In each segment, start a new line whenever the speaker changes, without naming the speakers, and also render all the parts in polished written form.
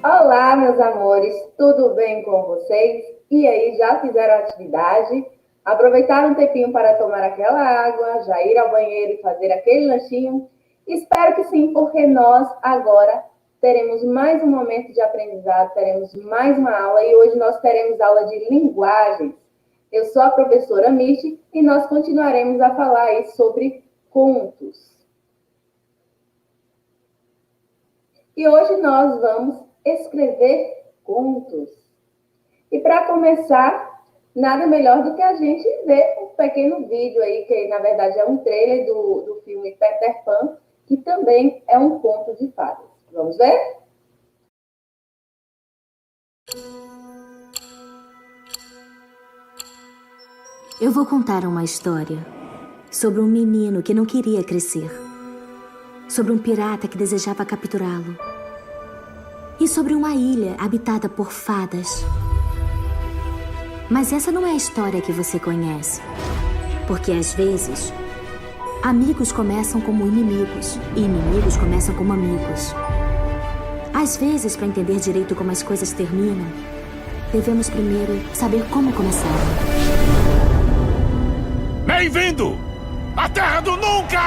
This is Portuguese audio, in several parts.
Olá, meus amores, tudo bem com vocês? E aí, já fizeram a atividade? Aproveitaram um tempinho para tomar aquela água, já ir ao banheiro e fazer aquele lanchinho? Espero que sim, porque nós agora teremos mais um momento de aprendizado, teremos mais uma aula e hoje nós teremos aula de linguagens. Eu sou a professora Michi e nós continuaremos a falar aí sobre contos. E hoje nós vamos escrever contos. E para começar, nada melhor do que a gente ver um pequeno vídeo aí, que na verdade é um trailer do filme Peter Pan, que também é um conto de fadas. Vamos ver?
Eu vou contar uma história sobre um menino que não queria crescer, sobre um pirata que desejava capturá-lo e sobre uma ilha habitada por fadas. Mas essa não é a história que você conhece, porque às vezes amigos começam como inimigos e inimigos começam como amigos. Às vezes, para entender direito como as coisas terminam, devemos primeiro saber como começaram.
Bem-vindo à Terra do Nunca!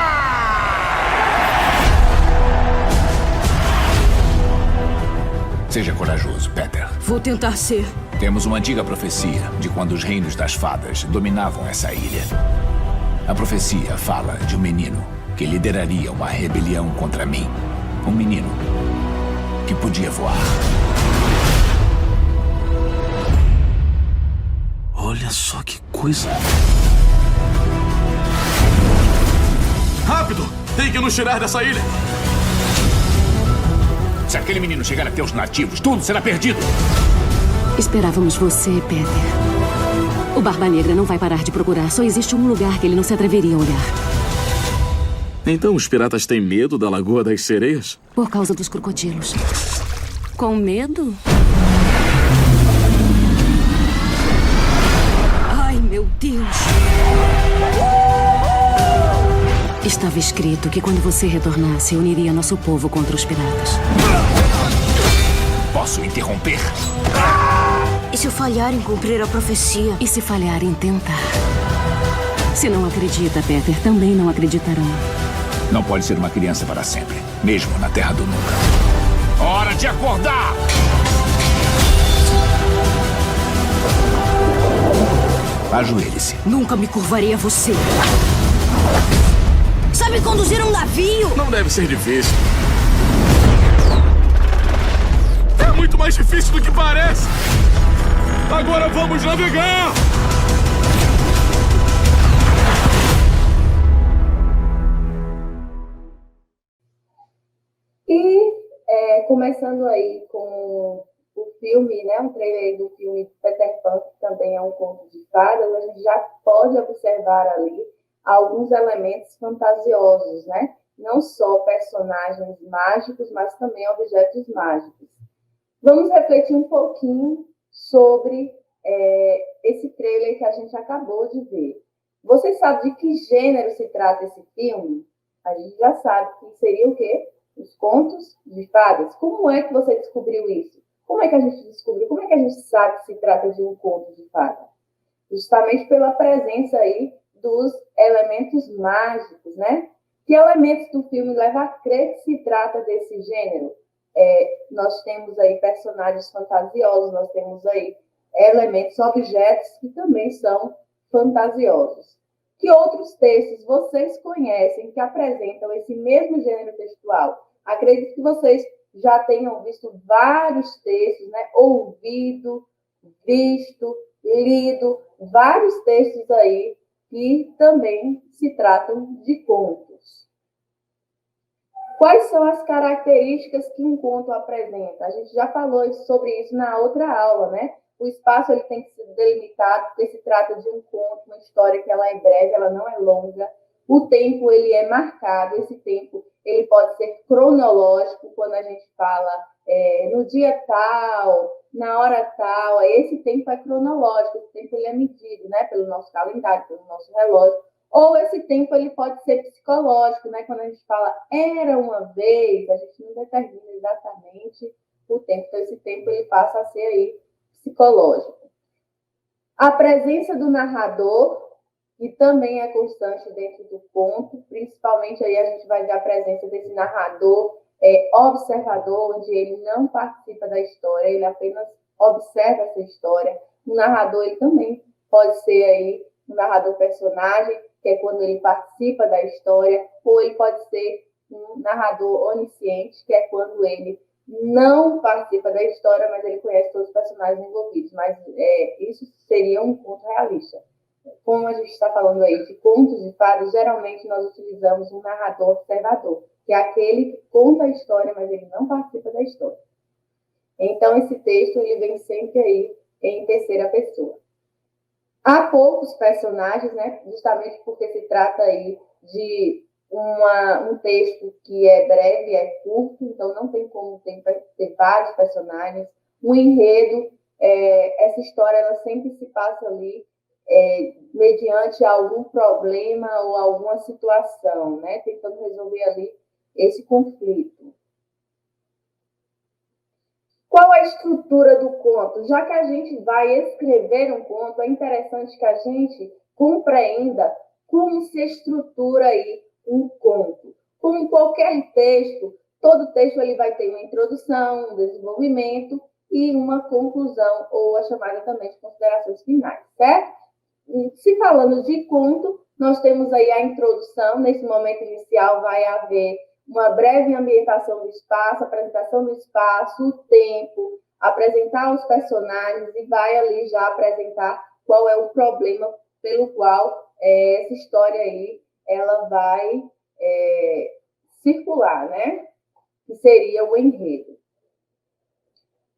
Seja corajoso, Peter.
Vou tentar ser.
Temos uma antiga profecia de quando os reinos das fadas dominavam essa ilha. A profecia fala de um menino que lideraria uma rebelião contra mim. Um menino que podia voar.
Olha só que coisa. Rápido! Tem que nos tirar dessa ilha!
Se aquele menino chegar até os nativos, tudo será perdido.
Esperávamos você, Peter. O Barba Negra não vai parar de procurar. Só existe um lugar que ele não se atreveria a olhar.
Então os piratas têm medo da Lagoa das Sereias?
Por causa dos crocodilos. Com medo? Ai, meu Deus! Estava escrito que quando você retornasse, uniria nosso povo contra os piratas.
Posso interromper?
E se eu falhar em cumprir a profecia?
E se falhar em tentar? Se não acredita, Peter, também não acreditarão.
Não pode ser uma criança para sempre, mesmo na Terra do Nunca. Hora de acordar! Ajoelhe-se.
Nunca me curvarei a você.
Sabe conduzir um navio?
Não deve ser difícil. É muito mais difícil do que parece! Agora vamos navegar!
E começando aí com o filme, né, um trailer do filme Peter Pan, que também é um conto de fadas, a gente já pode observar ali alguns elementos fantasiosos, né? Não só personagens mágicos, mas também objetos mágicos. Vamos refletir um pouquinho sobre esse trailer que a gente acabou de ver. Vocês sabem de que gênero se trata esse filme? A gente já sabe que seria o quê? Os contos de fadas. Como é que você descobriu isso? Como é que a gente descobriu? Como é que a gente sabe que se trata de um conto de fada? Justamente pela presença aí dos elementos mágicos, né? Que elementos do filme levam a crer que se trata desse gênero? Nós temos aí personagens fantasiosos, nós temos aí elementos, objetos que também são fantasiosos. Que outros textos vocês conhecem que apresentam esse mesmo gênero textual? Acredito que vocês já tenham visto vários textos, né? Ouvido, visto, lido, vários textos aí que também se tratam de contos. Quais são as características que um conto apresenta? A gente já falou sobre isso na outra aula, né? O espaço ele tem que ser delimitado, porque se trata de um conto, uma história que ela é breve, ela não é longa. O tempo ele é marcado, esse tempo ele pode ser cronológico, quando a gente fala no dia tal, na hora tal, esse tempo é cronológico, esse tempo ele é medido, né, pelo nosso calendário, pelo nosso relógio. Ou esse tempo ele pode ser psicológico, né? Quando a gente fala era uma vez, a gente não determina exatamente o tempo. Então, esse tempo ele passa a ser aí psicológico. A presença do narrador, que também é constante dentro do conto, principalmente aí a gente vai ver a presença desse narrador observador, onde ele não participa da história, ele apenas observa essa história. O narrador ele também pode ser aí um narrador personagem, que é quando ele participa da história, ou ele pode ser um narrador onisciente, que é quando ele não participa da história, mas ele conhece todos os personagens envolvidos. Mas isso seria um conto realista. Como a gente está falando aí de contos de fadas, geralmente nós utilizamos um narrador observador, que é aquele que conta a história, mas ele não participa da história. Então, esse texto ele vem sempre aí em terceira pessoa. Há poucos personagens, né? Justamente porque se trata aí de um texto que é breve, é curto, então não tem como ter vários personagens. O enredo, essa história, ela sempre se passa ali mediante algum problema ou alguma situação, né? Tentando resolver ali esse conflito. Qual a estrutura do conto? Já que a gente vai escrever um conto, é interessante que a gente compreenda como se estrutura aí um conto. Como qualquer texto, todo texto ele vai ter uma introdução, um desenvolvimento e uma conclusão, ou a chamada também de considerações finais, certo? Se falando de conto, nós temos aí a introdução. Nesse momento inicial vai haver uma breve ambientação do espaço, apresentação do espaço, o tempo, apresentar os personagens e vai ali já apresentar qual é o problema pelo qual essa história aí ela vai circular, né? Que seria o enredo.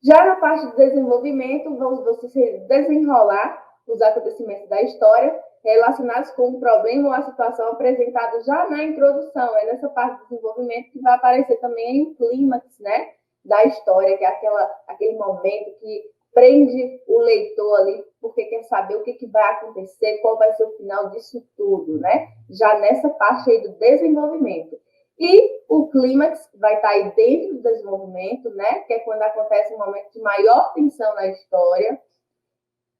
Já na parte do desenvolvimento, você desenrolar os acontecimentos da história relacionados com o problema ou a situação apresentada já na introdução. É nessa parte do desenvolvimento que vai aparecer também o clímax, né, da história, que é aquele momento que prende o leitor ali, porque quer saber o que vai acontecer, qual vai ser o final disso tudo, né? Já nessa parte aí do desenvolvimento. E o clímax vai estar aí dentro do desenvolvimento, né? Que é quando acontece um momento de maior tensão na história.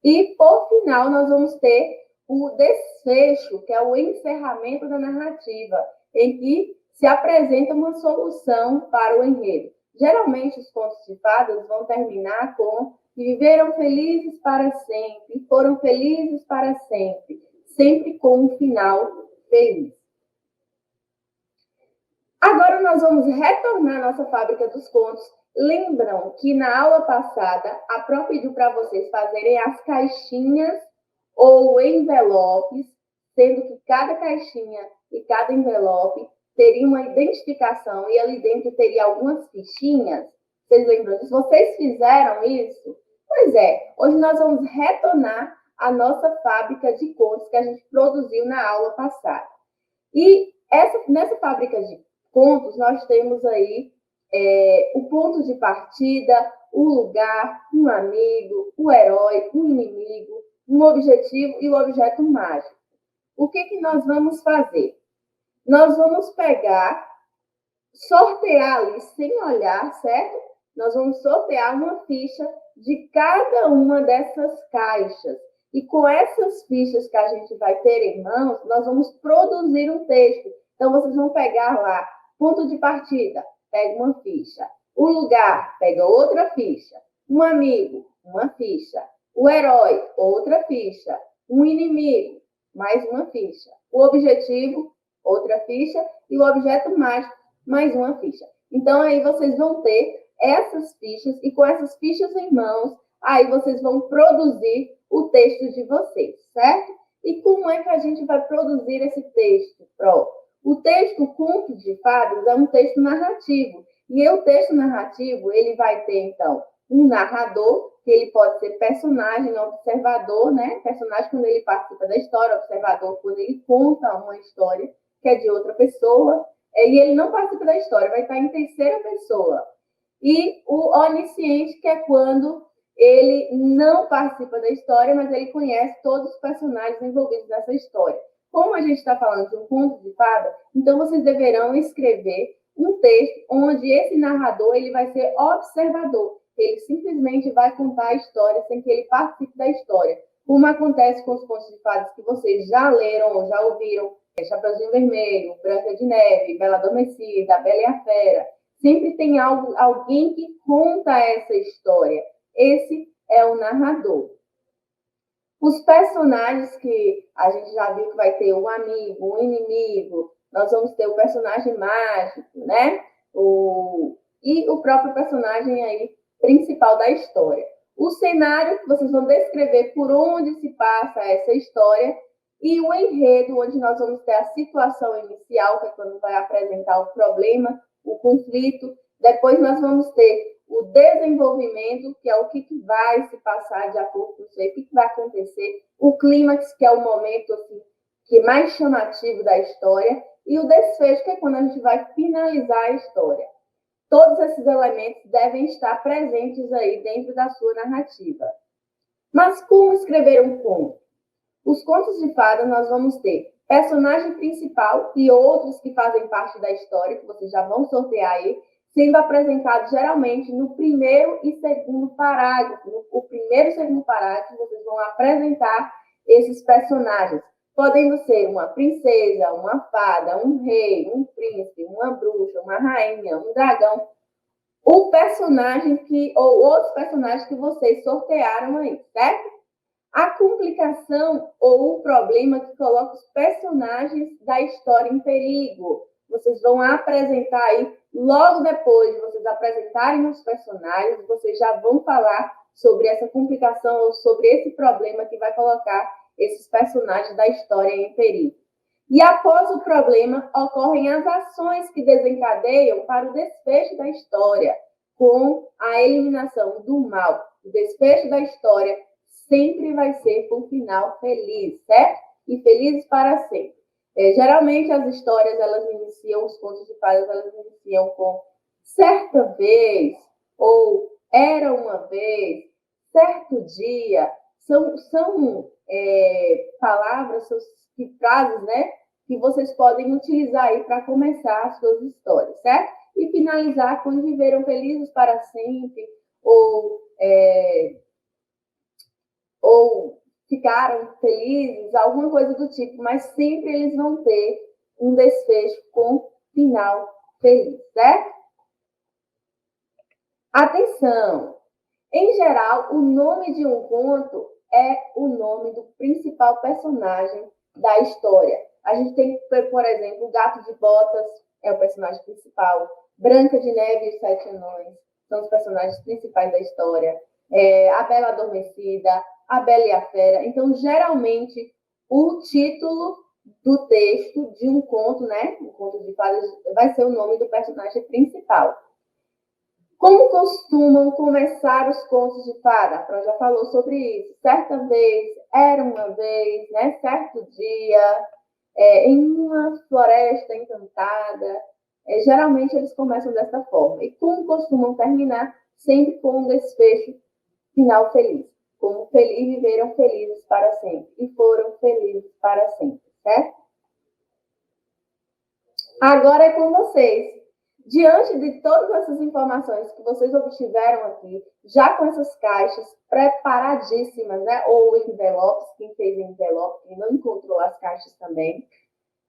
E, por final, nós vamos ter o desfecho, que é o encerramento da narrativa, em que se apresenta uma solução para o enredo. Geralmente, os contos de fadas vão terminar com que viveram felizes para sempre, e foram felizes para sempre, sempre com um final feliz. Agora nós vamos retornar à nossa fábrica dos contos. Lembram que na aula passada a Pro pediu para vocês fazerem as caixinhas ou envelopes, sendo que cada caixinha e cada envelope teria uma identificação e ali dentro teria algumas fichinhas. Vocês lembram disso? Vocês fizeram isso? Pois é, hoje nós vamos retornar à nossa fábrica de contos que a gente produziu na aula passada. E nessa fábrica de contos nós temos aí o ponto de partida, o lugar, um amigo, o herói, um inimigo, um objetivo e o objeto mágico. O que nós vamos fazer? Nós vamos sortear ali sem olhar, certo? Nós vamos sortear uma ficha de cada uma dessas caixas. E com essas fichas que a gente vai ter em mãos, nós vamos produzir um texto. Então, vocês vão pegar lá, ponto de partida, pega uma ficha. O lugar, pega outra ficha. Um amigo, uma ficha. O herói, outra ficha. Um inimigo, mais uma ficha. O objetivo, outra ficha. E o objeto mágico, mais uma ficha. Então, aí vocês vão ter essas fichas e com essas fichas em mãos, aí vocês vão produzir o texto de vocês, certo? E como é que a gente vai produzir esse texto, Pro? O texto Conto de Fadas é um texto narrativo. E o texto narrativo, ele vai ter, então, um narrador, que ele pode ser personagem, observador, né? Personagem quando ele participa da história, observador quando ele conta uma história que é de outra pessoa, e ele não participa da história, vai estar em terceira pessoa. E o onisciente, que é quando ele não participa da história, mas ele conhece todos os personagens envolvidos nessa história. Como a gente está falando de um conto de fada, então vocês deverão escrever um texto onde esse narrador ele vai ser observador. Ele simplesmente vai contar a história sem que ele participe da história. Como acontece com os contos de fadas que vocês já leram ou já ouviram, Chapeuzinho Vermelho, Branca de Neve, Bela Adormecida, A Bela e a Fera. Sempre tem alguém que conta essa história. Esse é o narrador. Os personagens que a gente já viu que vai ter um amigo, um inimigo, nós vamos ter o personagem mágico, né? E o próprio personagem aí principal da história. O cenário, vocês vão descrever por onde se passa essa história, e o enredo, onde nós vamos ter a situação inicial, que é quando vai apresentar o problema, o conflito. Depois nós vamos ter o desenvolvimento, que é o que vai se passar de acordo com isso aí, o que vai acontecer. O clímax, que é o momento assim, que é mais chamativo da história. E o desfecho, que é quando a gente vai finalizar a história. Todos esses elementos devem estar presentes aí dentro da sua narrativa. Mas como escrever um conto? Os contos de fadas nós vamos ter personagem principal e outros que fazem parte da história, que vocês já vão sortear aí, sendo apresentados geralmente no primeiro e segundo parágrafo. O primeiro e segundo parágrafo vocês vão apresentar esses personagens. Podendo ser uma princesa, uma fada, um rei, um príncipe, uma bruxa, uma rainha, um dragão. O personagem ou outros personagens que vocês sortearam aí, certo? A complicação ou o problema que coloca os personagens da história em perigo. Vocês vão apresentar aí, logo depois de vocês apresentarem os personagens, vocês já vão falar sobre essa complicação ou sobre esse problema que vai colocar esses personagens da história em perigo. E após o problema, ocorrem as ações que desencadeiam para o desfecho da história, com a eliminação do mal. O desfecho da história sempre vai ser por final feliz, certo? E felizes para sempre. Geralmente as histórias, elas iniciam, os contos de fadas, elas iniciam com certa vez, ou era uma vez, certo dia. São palavras, frases, né? Que vocês podem utilizar aí para começar as suas histórias, certo? E finalizar quando viveram felizes para sempre, ou ficaram felizes, alguma coisa do tipo, mas sempre eles vão ter um desfecho com final feliz, certo? Atenção! Em geral, o nome de um conto é o nome do principal personagem da história. A gente tem, por exemplo, o Gato de Botas é o personagem principal, Branca de Neve e os Sete Anões são os personagens principais da história, A Bela Adormecida, A Bela e a Fera. Então, geralmente, o título do texto de um conto, né, um conto de fadas, vai ser o nome do personagem principal. Como costumam começar os contos de fada? A Fran já falou sobre isso. Certa vez, era uma vez, né? Certo dia, em uma floresta encantada. Geralmente, eles começam dessa forma. E como costumam terminar? Sempre com um desfecho final feliz. Como viveram felizes para sempre. E foram felizes para sempre, certo? Agora é com vocês. Diante de todas essas informações que vocês obtiveram aqui, já com essas caixas preparadíssimas, né? Ou envelopes, quem fez envelope, quem não encontrou as caixas também,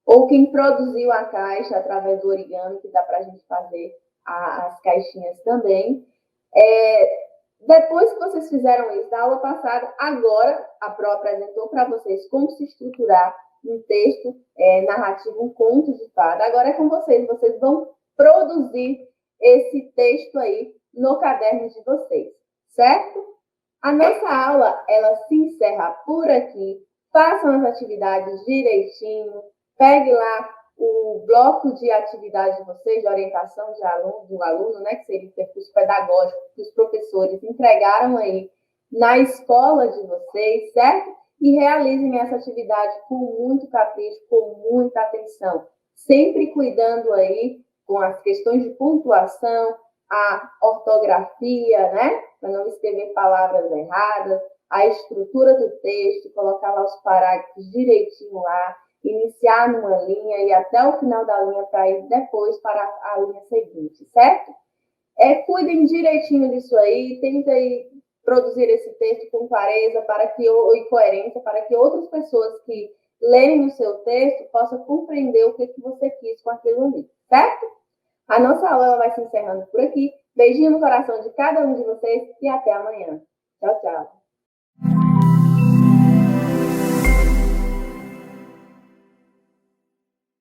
ou quem produziu a caixa através do origami, que dá para a gente fazer as caixinhas também. Depois que vocês fizeram isso na aula passada, agora a Pro apresentou para vocês como se estruturar um texto narrativo, um conto de fada. Agora é com vocês, vocês vão produzir esse texto aí no caderno de vocês, certo? A nossa aula, ela se encerra por aqui. Façam as atividades direitinho, pegue lá o bloco de atividade de vocês, de orientação do aluno, né, que seria o percurso pedagógico que os professores entregaram aí na escola de vocês, certo? E realizem essa atividade com muito capricho, com muita atenção, sempre cuidando aí com as questões de pontuação, a ortografia, né? Para não escrever palavras erradas, a estrutura do texto, colocar lá os parágrafos direitinho lá. iniciar numa linha e até o final da linha para ir depois para a linha seguinte, certo? Cuidem direitinho disso aí, tentem produzir esse texto com clareza e coerência para que outras pessoas que lerem o seu texto possam compreender o que você quis com aquilo ali, certo? A nossa aula vai se encerrando por aqui. Beijinho no coração de cada um de vocês e até amanhã. Tchau, tchau.